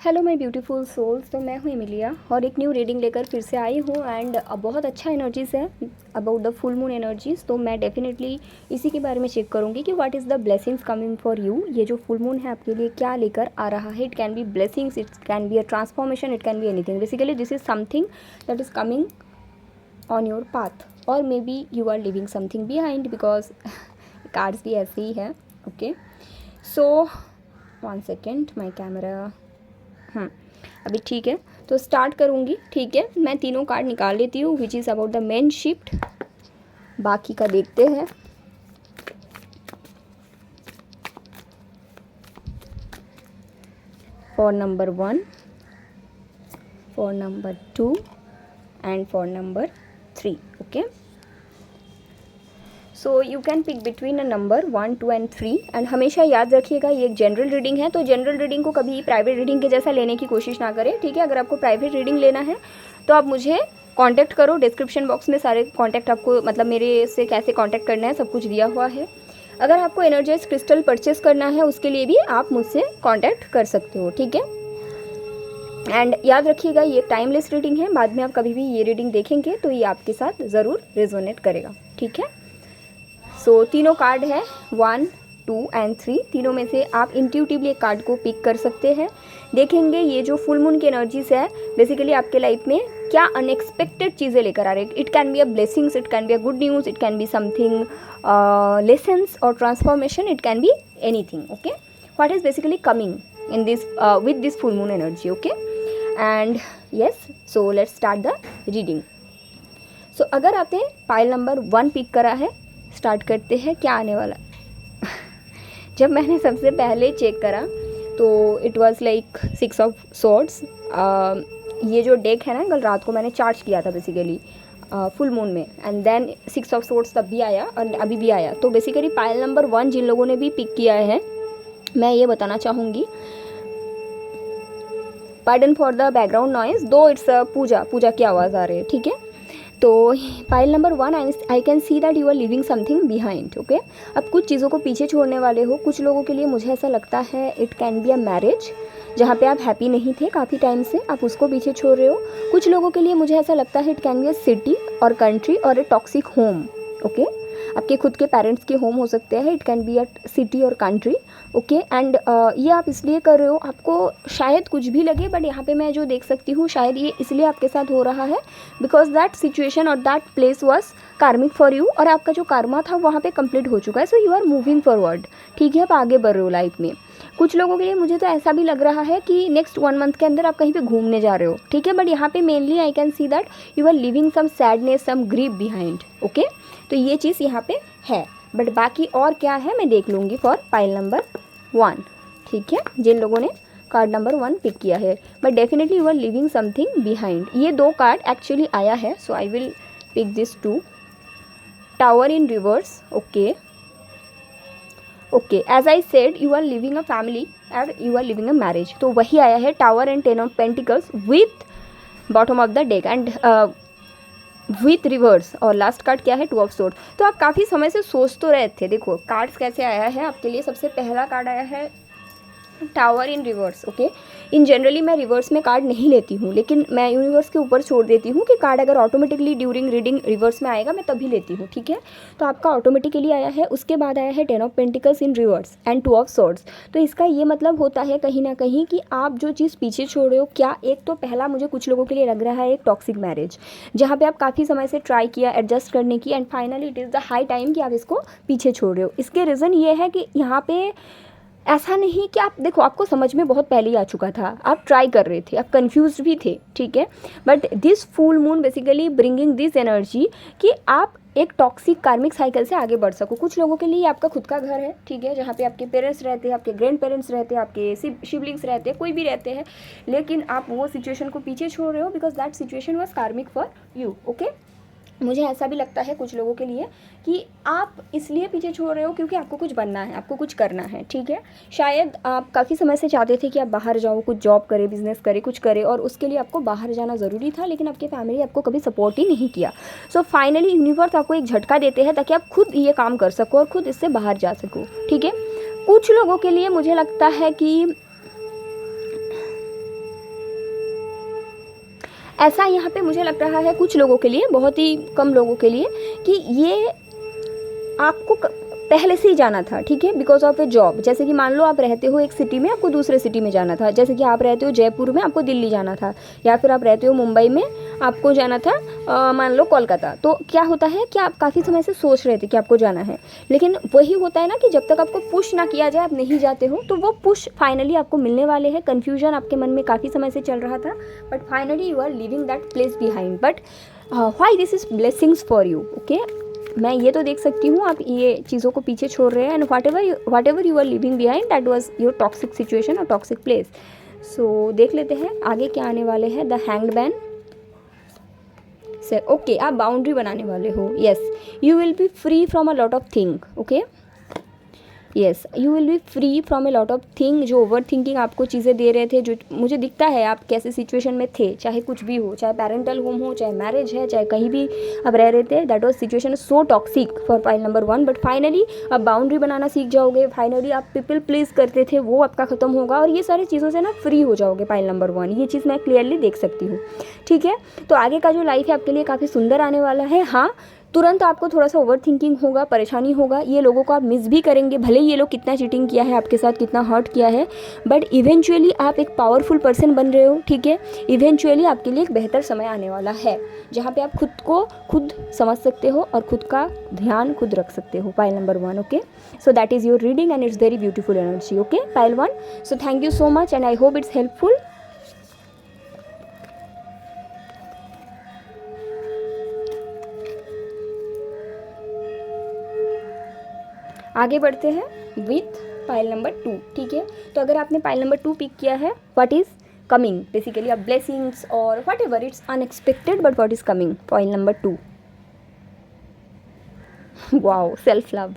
Hello my beautiful souls. तो मैं हूँ एमिलिया और एक न्यू रीडिंग लेकर फिर से आई हूँ एंड बहुत अच्छा एनर्जीज़ है about the full moon energies. तो मैं डेफिनेटली इसी के बारे में चेक करूँगी कि what is the blessings coming for you. ये जो फुल मून है आपके लिए क्या लेकर आ रहा है। It can be blessings, it can be a transformation, it can be anything. Basically this is something that is coming on your path और maybe you are living something behind because cards भी ऐसे ही है। Okay, so 1 second, my camera. अभी ठीक है, तो start करूँगी। ठीक है, मैं तीनों कार्ड निकाल लेती हूँ which is about the main shift. बाकी का देखते हैं। For number 1, for number 2 and for number 3। Okay, so you can pick between a number 1, 2 and 3 and हमेशा याद रखिएगा ये एक जनरल रीडिंग है, तो जनरल रीडिंग को कभी प्राइवेट रीडिंग के जैसा लेने की कोशिश ना करें। ठीक है, अगर आपको प्राइवेट रीडिंग लेना है तो आप मुझे कांटेक्ट करो। डिस्क्रिप्शन बॉक्स में सारे कांटेक्ट आपको, मतलब मेरे से कैसे कांटेक्ट करना है सब कुछ दिया हुआ है। अगर आपको एनर्जाइज क्रिस्टल परचेस करना है उसके लिए भी आप मुझसे कांटेक्ट कर सकते हो। ठीक है, एंड याद रखिएगा ये टाइमलेस रीडिंग है। बाद में आप कभी भी ये रीडिंग देखेंगे तो ये आपके साथ ज़रूर रेजोनेट करेगा। ठीक है, सो तीनों कार्ड है 1, 2 एंड 3। तीनों में से आप इंट्यूटिवली एक कार्ड को पिक कर सकते हैं। देखेंगे ये जो फुल मून की एनर्जीज है बेसिकली आपके लाइफ में क्या अनएक्सपेक्टेड चीज़ें लेकर आ रहे हैं। It can be a blessings, it can be a good news, it can be something lessons और transformation, it can be anything. Okay, what is basically coming in this with this full moon energy. Okay, and yes, so let's start the reading. So अगर आपने pile number 1 pick करा है, start करते हैं क्या आने वाला। जब मैंने सबसे पहले चेक करा तो it was like 6 of swords. ये जो डेक है ना, कल रात को मैंने चार्ज किया था बेसिकली फुल मून में, एंड देन 6 ऑफ सॉर्ड्स तब भी आया और अभी भी आया। तो बेसिकली पाइल नंबर 1 जिन लोगों ने भी पिक किया है, मैं ये बताना चाहूँगी, pardon for the background noise, though it's puja की आवाज़ आ रही है। ठीक है, तो pile number 1, I can see that you are living something behind. Okay, अब कुछ चीज़ों को पीछे छोड़ने वाले हो। कुछ लोगों के लिए मुझे ऐसा लगता है it can be a marriage जहाँ पे आप हैप्पी नहीं थे काफ़ी टाइम से, आप उसको पीछे छोड़ रहे हो। कुछ लोगों के लिए मुझे ऐसा लगता है it can be a city और कंट्री और ए टॉक्सिक होम। ओके, आपके खुद के पेरेंट्स के होम हो सकते हैं। It can be a city और कंट्री। ओके, एंड ये आप इसलिए कर रहे हो, आपको शायद कुछ भी लगे, बट यहाँ पे मैं जो देख सकती हूँ शायद ये इसलिए आपके साथ हो रहा है बिकॉज दैट सिचुएशन और दैट प्लेस वॉज कार्मिक फॉर यू और आपका जो कार्मा था वहाँ पे कंप्लीट हो चुका है। So you are moving forward. ठीक है, आप आगे बढ़ रहे हो लाइफ में। कुछ लोगों के लिए मुझे तो ऐसा भी लग रहा है कि नेक्स्ट 1 मंथ के अंदर आप कहीं पे घूमने जा रहे हो। ठीक है, बट यहाँ पे mainly I can see that you are leaving some sadness, some grief behind. Okay, तो ये चीज़ यहाँ पे है, बट बाकी और क्या है मैं देख लूँगी फॉर पाइल नंबर 1। ठीक है, जिन लोगों ने कार्ड नंबर 1 पिक किया है, but definitely you are living something behind. ये 2 कार्ड एक्चुअली आया है, so I will pick this 2। Tower in reverse. Okay, okay, as I said you are living a family and you are living a marriage, तो वही आया है tower and 10 of pentacles with bottom of the deck and with reverse. और last card क्या है, 2 of sword. तो आप काफ़ी समय से सोच तो रहे थे। देखो कार्ड्स कैसे आया है आपके लिए। सबसे पहला कार्ड आया है tower in reverse. Okay, in generally मैं रिवर्स में कार्ड नहीं लेती हूँ, लेकिन मैं यूनिवर्स के ऊपर छोड़ देती हूँ कि कार्ड अगर ऑटोमेटिकली ड्यूरिंग रीडिंग रिवर्स में आएगा मैं तभी लेती हूँ। ठीक है, तो आपका ऑटोमेटिकली आया है। उसके बाद आया है 10 of pentacles in reverse and 2 of swords. तो इसका ये मतलब होता है कहीं ना कहीं कि आप जो चीज़ पीछे छोड़ रहे हो, क्या एक तो पहला मुझे कुछ लोगों के लिए लग रहा है एक टॉक्सिक मैरिज, जहाँ पे आप काफ़ी समय से ट्राई किया एडजस्ट करने की and finally it is the high time कि आप इसको पीछे छोड़ रहे हो। इसके रीज़न ये है कि यहाँ पे ऐसा नहीं कि आप देखो, आपको समझ में बहुत पहले ही आ चुका था, आप ट्राई कर रहे थे, आप कंफ्यूज भी थे। ठीक है, but this full moon basically bringing this energy कि आप एक टॉक्सिक कार्मिक साइकिल से आगे बढ़ सको। कुछ लोगों के लिए आपका खुद का घर है, ठीक है, जहाँ पे आपके पेरेंट्स रहते हैं, आपके ग्रैंड पेरेंट्स रहते हैं, आपके सिबलिंग्स रहते हैं, कोई भी रहते हैं, लेकिन आप वो सिचुएशन को पीछे छोड़ रहे हो बिकॉज दैट सिचुएशन वॉज कार्मिक फॉर यू। ओके, मुझे ऐसा भी लगता है कुछ लोगों के लिए कि आप इसलिए पीछे छोड़ रहे हो क्योंकि आपको कुछ बनना है, आपको कुछ करना है। ठीक है, शायद आप काफ़ी समय से चाहते थे कि आप बाहर जाओ, कुछ जॉब करें, बिजनेस करें, कुछ करें, और उसके लिए आपको बाहर जाना ज़रूरी था, लेकिन आपकी फैमिली आपको कभी सपोर्ट ही नहीं किया। सो फाइनली यूनिवर्स आपको एक झटका देते हैं ताकि आप खुद ये काम कर सको और खुद इससे बाहर जा सको। ठीक है, कुछ लोगों के लिए मुझे लगता है कि ऐसा यहाँ पे मुझे लग रहा है कुछ लोगों के लिए, बहुत ही कम लोगों के लिए, कि ये आपको पहले से ही जाना था, ठीक है, बिकॉज ऑफ ए जॉब। जैसे कि मान लो आप रहते हो एक सिटी में, आपको दूसरे सिटी में जाना था, जैसे कि आप रहते हो जयपुर में, आपको दिल्ली जाना था, या फिर आप रहते हो मुंबई में, आपको जाना था मान लो कोलकाता। तो क्या होता है कि आप काफ़ी समय से सोच रहे थे कि आपको जाना है, लेकिन वही होता है ना कि जब तक आपको पुश ना किया जाए आप नहीं जाते हो, तो वो पुश फाइनली आपको मिलने वाले हैं। कन्फ्यूजन आपके मन में काफ़ी समय से चल रहा था, but finally you are leaving that place behind. But why this is blessings for you, okay. मैं ये तो देख सकती हूँ आप ये चीज़ों को पीछे छोड़ रहे हैं, and whatever you are leaving behind that was your toxic situation और टॉक्सिक प्लेस। सो देख लेते हैं आगे क्या आने वाले हैं। द हैंग्ड मैन से ओके, आप बाउंड्री बनाने वाले हो। Yes, you will be free from a lot of thing, okay. Yes, you will be free from a lot of thing. जो ओवर थिंकिंग आपको चीज़ें दे रहे थे, जो मुझे दिखता है आप कैसे सिचुएशन में थे, चाहे कुछ भी हो, चाहे पेरेंटल होम हो, चाहे मैरिज है, चाहे कहीं भी आप रह रहे थे, that was situation so toxic for pile number 1। But finally आप बाउंड्री बनाना सीख जाओगे, फाइनली आप पीपल प्लीज करते थे वो आपका ख़त्म होगा, और ये सारी चीज़ों से ना फ्री हो जाओगे पाइल नंबर 1। ये चीज़ मैं क्लियरली देख सकती हूँ, ठीक है। तो आगे का जो लाइफ है आपके लिए काफ़ी सुंदर आने वाला है। हाँ, तुरंत आपको थोड़ा सा ओवर थिंकिंग होगा, परेशानी होगा, ये लोगों को आप मिस भी करेंगे, भले ये लोग कितना चीटिंग किया है आपके साथ, कितना हर्ट किया है, बट इवेंचुअली आप एक पावरफुल पर्सन बन रहे हो, ठीक है। इवेंचुअली आपके लिए एक बेहतर समय आने वाला है, जहाँ पे आप खुद को खुद समझ सकते हो और खुद का ध्यान खुद रख सकते हो। Pile number 1, okay. So that is your reading and it's very beautiful energy, okay, pile 1। So thank you so much and I hope it's helpful. आगे बढ़ते हैं विथ पाइल नंबर 2, ठीक है। तो अगर आपने पाइल नंबर 2 पिक किया है, व्हाट इज़ कमिंग, बेसिकली अब ब्लेसिंग्स और what ever its unexpected, but what is coming, pile number 2। Wow, self love.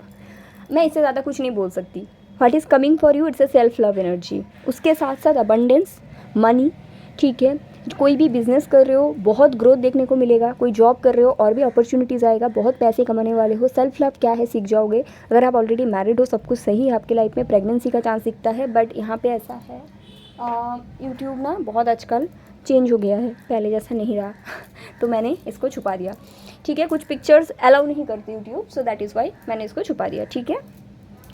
मैं इससे ज़्यादा कुछ नहीं बोल सकती। What is coming for you, it's a self love energy. उसके साथ साथ अबंडेंस, मनी, ठीक है। कोई भी बिजनेस कर रहे हो, बहुत ग्रोथ देखने को मिलेगा। कोई जॉब कर रहे हो, और भी अपॉर्चुनिटीज़ आएगा, बहुत पैसे कमाने वाले हो। सेल्फ लव क्या है सीख जाओगे। अगर आप ऑलरेडी मैरिड हो, सब कुछ सही है आपके लाइफ में, प्रेगनेंसी का चांस दिखता है, बट यहाँ पे ऐसा है यूट्यूब ना बहुत आजकल चेंज हो गया है, पहले जैसा नहीं रहा तो मैंने इसको छुपा दिया, ठीक है। कुछ पिक्चर्स अलाउ नहीं करती YouTube, so that is why मैंने इसको छुपा दिया, ठीक है।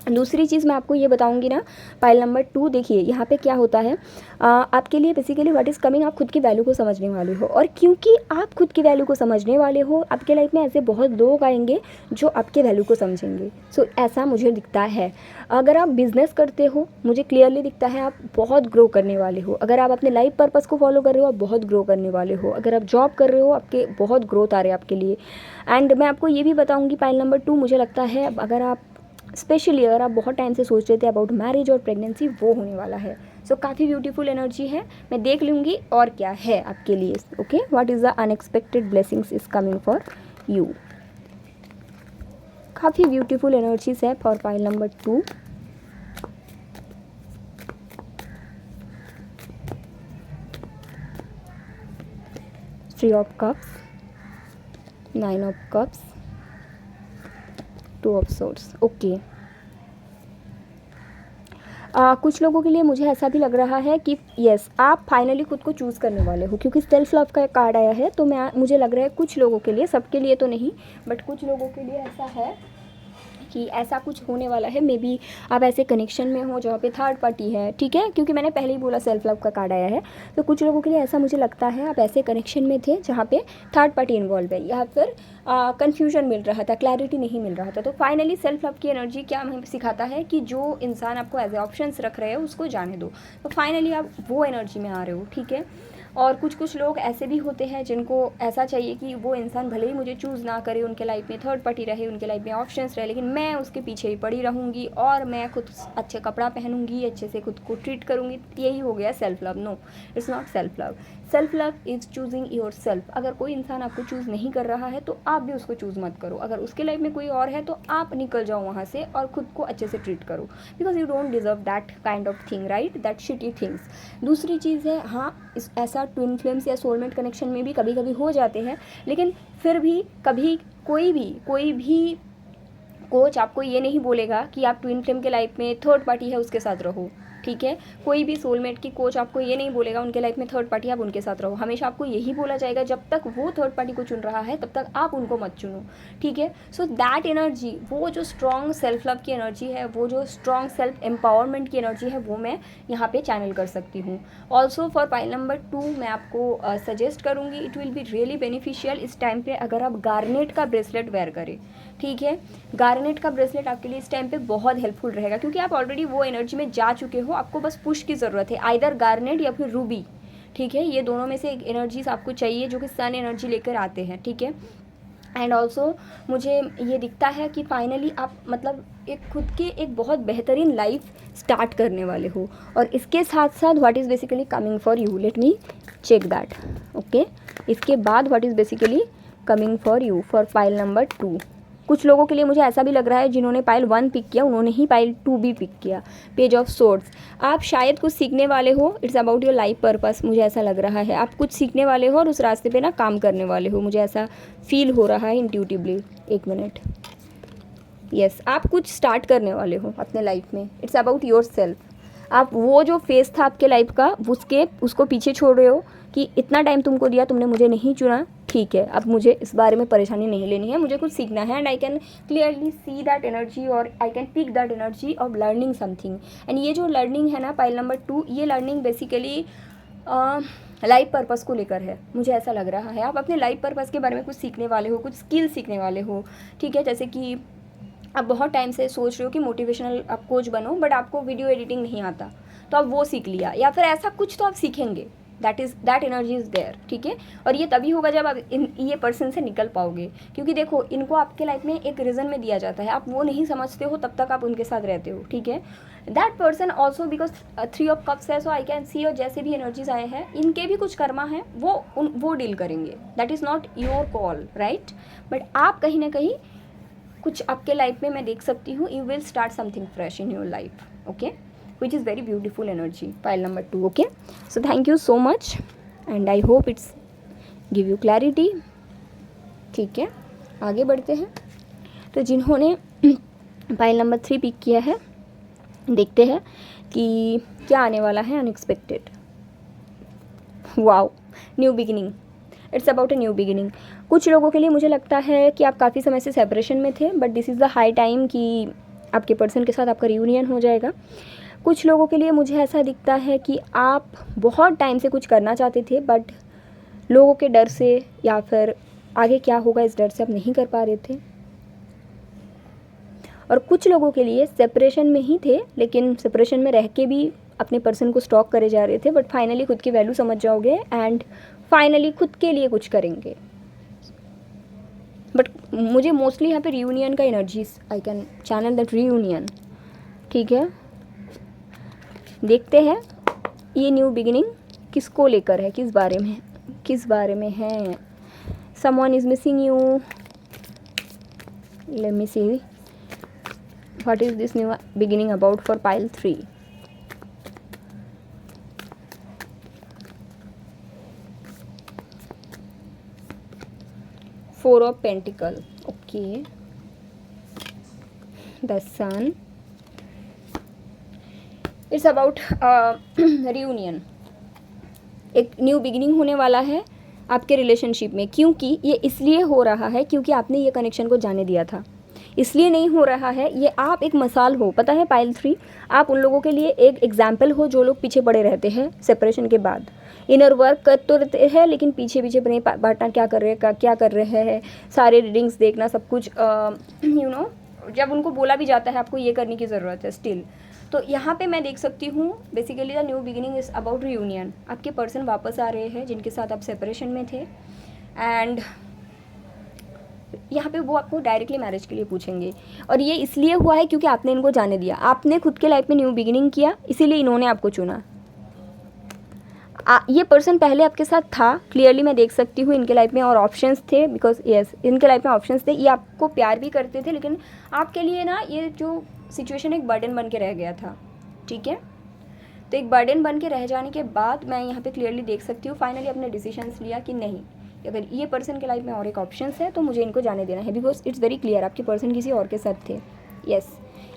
दूसरी चीज़ मैं आपको ये बताऊंगी ना, पाइल नंबर 2 देखिए यहाँ पे क्या होता है। आपके लिए बेसिकली व्हाट इज़ कमिंग, आप खुद की वैल्यू को समझने वाले हो, और क्योंकि आप खुद की वैल्यू को समझने वाले हो, आपके लाइफ में ऐसे बहुत लोग आएंगे जो आपके वैल्यू को समझेंगे। सो ऐसा मुझे दिखता है। अगर आप बिज़नेस करते हो, मुझे क्लियरली दिखता है आप बहुत ग्रो करने वाले हो। अगर आप अपने लाइफ पर्पस को फॉलो कर रहे हो, आप बहुत ग्रो करने वाले हो। अगर आप जॉब कर रहे हो, आपके बहुत ग्रोथ आ रहे हैं आपके लिए। एंड मैं आपको ये भी बताऊँगी पाइल नंबर 2, मुझे लगता है अगर आप स्पेशली अगर आप बहुत टाइम से सोच रहे थे अबाउट मैरिज और प्रेगनेंसी, वो होने वाला है। सो काफ़ी ब्यूटीफुल एनर्जी है, मैं देख लूँगी और क्या है आपके लिए, okay. What is the unexpected blessings is coming for you. काफ़ी ब्यूटीफुल एनर्जीज है for pile number 2। Three of cups, 9 of cups, 2 of swords, okay. कुछ लोगों के लिए मुझे ऐसा भी लग रहा है कि यस, आप फाइनली खुद को चूज़ करने वाले हो, क्योंकि सेल्फ लव का एक कार्ड आया है। तो मुझे लग रहा है कुछ लोगों के लिए, सबके लिए तो नहीं, बट कुछ लोगों के लिए ऐसा है कि ऐसा कुछ होने वाला है। मे बी आप ऐसे कनेक्शन में हो जहाँ पे थर्ड पार्टी है, ठीक है, क्योंकि मैंने पहले ही बोला सेल्फ लव का कार्ड आया है। तो कुछ लोगों के लिए ऐसा मुझे लगता है आप ऐसे कनेक्शन में थे जहाँ पे थर्ड पार्टी इन्वॉल्व है, या फिर कन्फ्यूजन मिल रहा था, क्लैरिटी नहीं मिल रहा था। तो फाइनली सेल्फ लव की एनर्जी क्या हमें सिखाता है कि जो इंसान आपको एज ए ऑप्शंस रख रहे हो उसको जाने दो। तो फाइनली आप वो एनर्जी में आ रहे हो, ठीक है। और कुछ लोग ऐसे भी होते हैं जिनको ऐसा चाहिए कि वो इंसान भले ही मुझे चूज़ ना करे, उनके लाइफ में थर्ड पार्टी रहे, उनके लाइफ में ऑप्शंस रहे, लेकिन मैं उसके पीछे ही पड़ी रहूँगी और मैं खुद अच्छे कपड़ा पहनूंगी, अच्छे से खुद को ट्रीट करूँगी। यही हो गया self love. No, it's not self love. Self love is choosing yourself. अगर कोई इंसान आपको चूज़ नहीं कर रहा है तो आप भी उसको चूज़ मत करो। अगर उसके लाइफ में कोई और है तो आप निकल जाओ वहाँ से और खुद को अच्छे से ट्रीट करो, because you don't deserve that kind of thing, right, that shitty things. दूसरी चीज़ है, हाँ, ऐसा ट्विन फ्लेम्स या सोलमेट कनेक्शन में भी कभी कभी हो जाते हैं, लेकिन फिर भी कभी कोई भी कोच आपको ये नहीं बोलेगा कि आप ट्विन फ्लेम के लाइफ में थर्ड पार्टी है उसके साथ रहो। ठीक है। कोई भी सोलमेट की कोच आपको ये नहीं बोलेगा उनके लाइफ में थर्ड पार्टी आप उनके साथ रहो, हमेशा आपको यही बोला जाएगा जब तक वो थर्ड पार्टी को चुन रहा है तब तक आप उनको मत चुनो, ठीक है। सो दैट एनर्जी, वो जो स्ट्रॉन्ग सेल्फ लव की एनर्जी है, वो जो स्ट्रॉन्ग सेल्फ एम्पावरमेंट की एनर्जी है, वो मैं यहाँ पे चैनल कर सकती हूँ। ऑल्सो फॉर पाइल नंबर 2 मैं आपको सजेस्ट करूँगी, it will be really beneficial इस टाइम पे अगर आप गार्नेट का ब्रेसलेट वेयर करें, ठीक है। गार्नेट का ब्रेसलेट आपके लिए इस टाइम पे बहुत हेल्पफुल रहेगा क्योंकि आप ऑलरेडी वो एनर्जी में जा चुके हो, आपको बस पुश की ज़रूरत है, आइदर गार्नेट या फिर रूबी, ठीक है। ये दोनों में से एक एनर्जीज आपको चाहिए जो कि सन एनर्जी लेकर आते हैं, ठीक है। एंड ऑल्सो मुझे ये दिखता है कि फाइनली आप मतलब एक खुद की एक बहुत बेहतरीन लाइफ स्टार्ट करने वाले हो, और इसके साथ साथ what is basically coming for you, let me check that, okay. इसके बाद what is basically coming for you for pile number 2। कुछ लोगों के लिए मुझे ऐसा भी लग रहा है जिन्होंने पाइल 1 पिक किया उन्होंने ही पाइल 2 भी पिक किया, पेज ऑफ सोर्ड्स। आप शायद कुछ सीखने वाले हो, it's about your life purpose, मुझे ऐसा लग रहा है आप कुछ सीखने वाले हो और उस रास्ते पे ना काम करने वाले हो, मुझे ऐसा फील हो रहा है इंट्यूटिवली। एक मिनट, यस, आप कुछ स्टार्ट करने वाले हो अपने लाइफ में, इट्स अबाउट योर सेल्फ। आप वो जो फेस था आपके लाइफ का उसको पीछे छोड़ रहे हो कि इतना टाइम तुमको दिया, तुमने मुझे नहीं चुना, ठीक है, अब मुझे इस बारे में परेशानी नहीं लेनी है, मुझे कुछ सीखना है। And I can clearly see that energy और I can pick that energy of learning something. And ये जो लर्निंग है ना पाइल नंबर 2, ये लर्निंग बेसिकली लाइफ पर्पस को लेकर है, मुझे ऐसा लग रहा है। आप अपने लाइफ पर्पस के बारे में कुछ सीखने वाले हो, कुछ स्किल सीखने वाले हो, ठीक है। जैसे कि आप बहुत टाइम से सोच रहे हो कि मोटिवेशनल आप कोच बनो, बट आपको वीडियो एडिटिंग नहीं आता, तो आप वो सीख लिया, या फिर ऐसा कुछ तो आप सीखेंगे, दैट एनर्जी इज़ देयर, ठीक है। और ये तभी होगा जब आप ये पर्सन से निकल पाओगे, क्योंकि देखो इनको आपके लाइफ में एक रीज़न में दिया जाता है, आप वो नहीं समझते हो तब तक आप उनके साथ रहते हो, ठीक है। That person also because 3 of cups है, सो आई कैन सी, और जैसे भी एनर्जीज आए हैं इनके भी कुछ कर्मा है, वो डील करेंगे, that is not your call, right. But आप कहीं ना कहीं कुछ आपके लाइफ में मैं देख सकती हूँ, you will start something fresh in your life, okay, which is very beautiful energy, pile number 2, okay. So thank you so much and I hope it's give you clarity, ठीक है। आगे बढ़ते हैं, तो जिन्होंने पाइल नंबर 3 पिक किया है, देखते हैं कि क्या आने वाला है unexpected. Wow, new beginning, it's about a new beginning. कुछ लोगों के लिए मुझे लगता है कि आप काफ़ी समय से सेपरेशन में थे, but this is the high time कि आपके पर्सन के साथ आपका रियूनियन हो जाएगा। कुछ लोगों के लिए मुझे ऐसा दिखता है कि आप बहुत टाइम से कुछ करना चाहते थे, बट लोगों के डर से या फिर आगे क्या होगा इस डर से आप नहीं कर पा रहे थे। और कुछ लोगों के लिए सेपरेशन में ही थे, लेकिन सेपरेशन में रह के भी अपने पर्सन को स्टॉक करे जा रहे थे, बट फाइनली खुद की वैल्यू समझ जाओगे एंड फाइनली खुद के लिए कुछ करेंगे। बट मुझे मोस्टली यहाँ पे रियूनियन का energies, I can channel that reunion, ठीक है। देखते हैं ये न्यू बिगिनिंग किसको लेकर है, किस बारे में है। Someone is missing you, let me see what is this new beginning about for pile 3। Four of Pentacle, okay, the Sun, it's about reunion. एक न्यू बिगिनिंग होने वाला है आपके रिलेशनशिप में, क्योंकि ये इसलिए हो रहा है क्योंकि आपने ये कनेक्शन को जाने दिया था, इसलिए नहीं हो रहा है। ये आप एक मिसाल हो, पता है पाइल 3, आप उन लोगों के लिए एक एग्जाम्पल हो जो लोग पीछे पड़े रहते हैं सेपरेशन के बाद, इनर वर्क कर तो रहते हैं लेकिन पीछे अपने पार्टनर क्या कर रहे हैं, सारे रीडिंग्स देखना, सब कुछ यू नो, जब उनको बोला भी जाता है आपको ये करने की ज़रूरत है स्टिल। तो यहाँ पे मैं देख सकती हूँ basically the new beginning is about reunion. आपके पर्सन वापस आ रहे हैं जिनके साथ आप सेपरेशन में थे, एंड यहाँ पे वो आपको डायरेक्टली मैरिज के लिए पूछेंगे। और ये इसलिए हुआ है क्योंकि आपने इनको जाने दिया, आपने खुद के लाइफ में न्यू बिगिनिंग किया, इसीलिए इन्होंने आपको चुना। ये पर्सन पहले आपके साथ था, क्लियरली मैं देख सकती हूँ इनके लाइफ में और ऑप्शंस थे, बिकॉज यस इनके लाइफ में ऑप्शंस थे। ये आपको प्यार भी करते थे, लेकिन आपके लिए ना ये जो सिचुएशन एक बर्डन बन के रह गया था, ठीक है। तो एक बर्डन बन के रह जाने के बाद मैं यहाँ पे क्लियरली देख सकती हूँ फाइनली अपने डिसीजंस लिया कि नहीं, अगर ये पर्सन के लाइफ में और एक ऑप्शंस है तो मुझे इनको जाने देना है, बिकॉज इट्स वेरी क्लियर आपके पर्सन किसी और के साथ थे। Yes,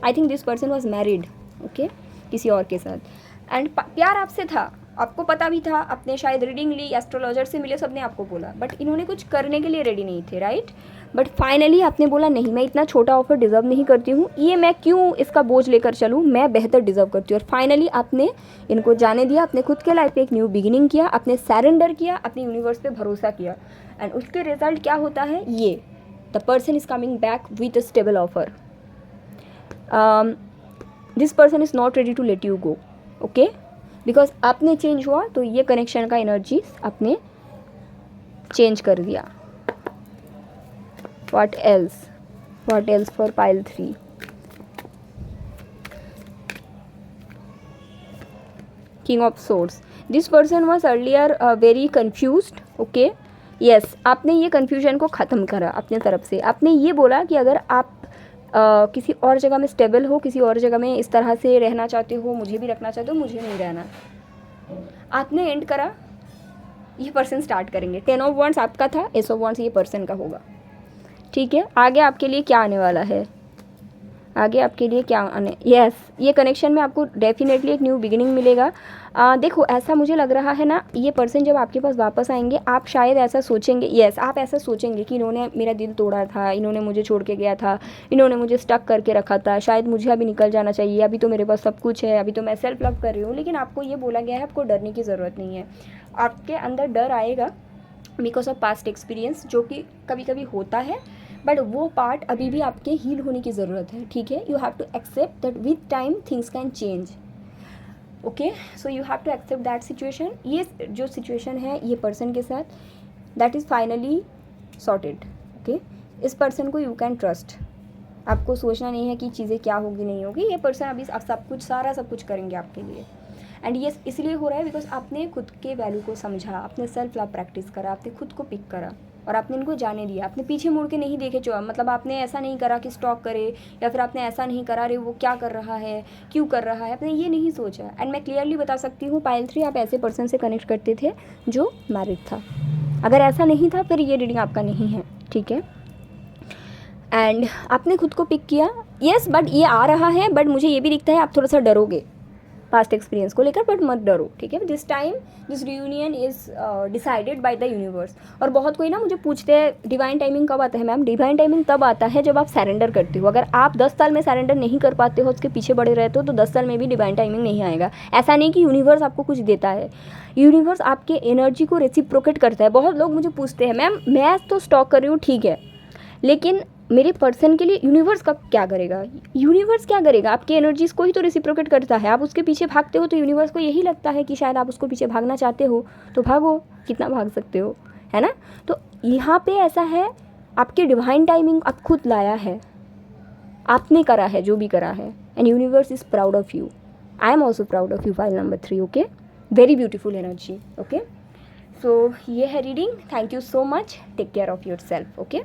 I think this person was married, okay, किसी और के साथ। एंड प्यार आपसे था, आपको पता भी था, आपने शायद रीडिंग ली, एस्ट्रोलॉजर से मिले, सबने आपको बोला, बट इन्होंने कुछ करने के लिए रेडी नहीं थे, राइट। बट फाइनली आपने बोला नहीं, मैं इतना छोटा ऑफर डिज़र्व नहीं करती हूँ, ये मैं क्यों इसका बोझ लेकर चलूँ, मैं बेहतर डिज़र्व करती हूँ। और फाइनली आपने इनको जाने दिया, अपने खुद के लाइफ पे एक न्यू बिगिनिंग किया, आपने सरेंडर किया, अपने यूनिवर्स पे भरोसा किया। एंड उसके रिजल्ट क्या होता है, ये the person is coming back with a stable offer. This person is not ready to let you go, okay, because आपने चेंज हुआ, तो ये कनेक्शन का एनर्जी आपने चेंज कर दिया। What else? What else for pile 3? King of Swords. This person was earlier very confused. Okay. Yes, आपने ये confusion को ख़त्म करा अपने तरफ से। आपने ये बोला कि अगर आप किसी और जगह में स्टेबल हो, किसी और जगह में इस तरह से रहना चाहते हो, मुझे भी रखना चाहते हो, मुझे नहीं रहना, आपने एंड करा, ये पर्सन स्टार्ट करेंगे। 10 ऑफ वॉन्ड्स आपका था, एस ऑफ वॉन्ड्स ये पर्सन का होगा, ठीक है। आगे आपके लिए क्या आने वाला है, आगे आपके लिए क्या आने, यस, ये कनेक्शन में आपको डेफिनेटली एक न्यू बिगिनिंग मिलेगा। देखो ऐसा मुझे लग रहा है ना, ये पर्सन जब आपके पास वापस आएंगे, आप शायद ऐसा सोचेंगे, यस, आप ऐसा सोचेंगे कि इन्होंने मेरा दिल तोड़ा था, इन्होंने मुझे छोड़ के गया था, इन्होंने मुझे स्टक करके रखा था, शायद मुझे अभी निकल जाना चाहिए, अभी तो मेरे पास सब कुछ है, अभी तो मैं सेल्फ लव कर रही हूँ। लेकिन आपको ये बोला गया है, आपको डरने की ज़रूरत नहीं है। आपके अंदर डर आएगा बिकॉज ऑफ पास्ट एक्सपीरियंस, जो कि कभी कभी होता है, बट वो पार्ट अभी भी आपके हील होने की ज़रूरत है, ठीक है। You have to accept that with time things can change, okay. So you have to accept that situation. ये जो सिचुएशन है ये पर्सन के साथ, that is finally sorted, okay. इस पर्सन को यू कैन ट्रस्ट, आपको सोचना नहीं है कि चीज़ें क्या होगी नहीं होगी, ये पर्सन अभी सब कुछ, सारा सब कुछ करेंगे आपके लिए। एंड ये इसलिए हो रहा है बिकॉज आपने खुद के वैल्यू को समझा, आपने सेल्फ लव प्रैक्टिस करा, आपने खुद को पिक करा और आपने इनको जाने दिया। आपने पीछे मुड़ के नहीं देखे, जो मतलब आपने ऐसा नहीं करा कि स्टॉक करे, या फिर आपने ऐसा नहीं करा रे वो क्या कर रहा है, क्यों कर रहा है, आपने ये नहीं सोचा। एंड मैं क्लियरली बता सकती हूँ पाइल 3, आप ऐसे पर्सन से कनेक्ट करते थे जो मैरिड था। अगर ऐसा नहीं था फिर ये रीडिंग आपका नहीं है, ठीक है। एंड आपने खुद को पिक किया, यस, बट ये आ रहा है, बट मुझे ये भी दिखता है आप थोड़ा सा डरोगे पास्ट एक्सपीरियंस को लेकर, बट मत डरो, ठीक है। This time this reunion is decided by the universe. और बहुत कोई ना मुझे पूछते हैं डिवाइन टाइमिंग कब आता है मैम, डिवाइन टाइमिंग तब आता है जब आप सरेंडर करते हो। अगर आप 10 साल में सरेंडर नहीं कर पाते हो, उसके पीछे पड़े रहते हो, तो 10 साल में भी डिवाइन टाइमिंग नहीं आएगा। ऐसा नहीं कि यूनिवर्स आपको कुछ देता है, यूनिवर्स आपके एनर्जी को रेसिप्रोकेट करता है। बहुत लोग मुझे पूछते हैं मैम मैं तो स्टॉक कर रही हूँ, ठीक है, लेकिन मेरे पर्सन के लिए यूनिवर्स का क्या करेगा। यूनिवर्स क्या करेगा, आपकी एनर्जीज़ को ही तो रेसिप्रोकेट करता है। आप उसके पीछे भागते हो तो यूनिवर्स को यही लगता है कि शायद आप उसको पीछे भागना चाहते हो, तो भागो, कितना भाग सकते हो, है ना। तो यहाँ पे ऐसा है, आपकी डिवाइन टाइमिंग आप खुद लाया है, आपने करा है जो भी करा है, and universe is proud of you. I am also proud of you, pile number 3, okay. Very beautiful energy, okay. So ये है reading. Thank you so much, take care of yourself, okay.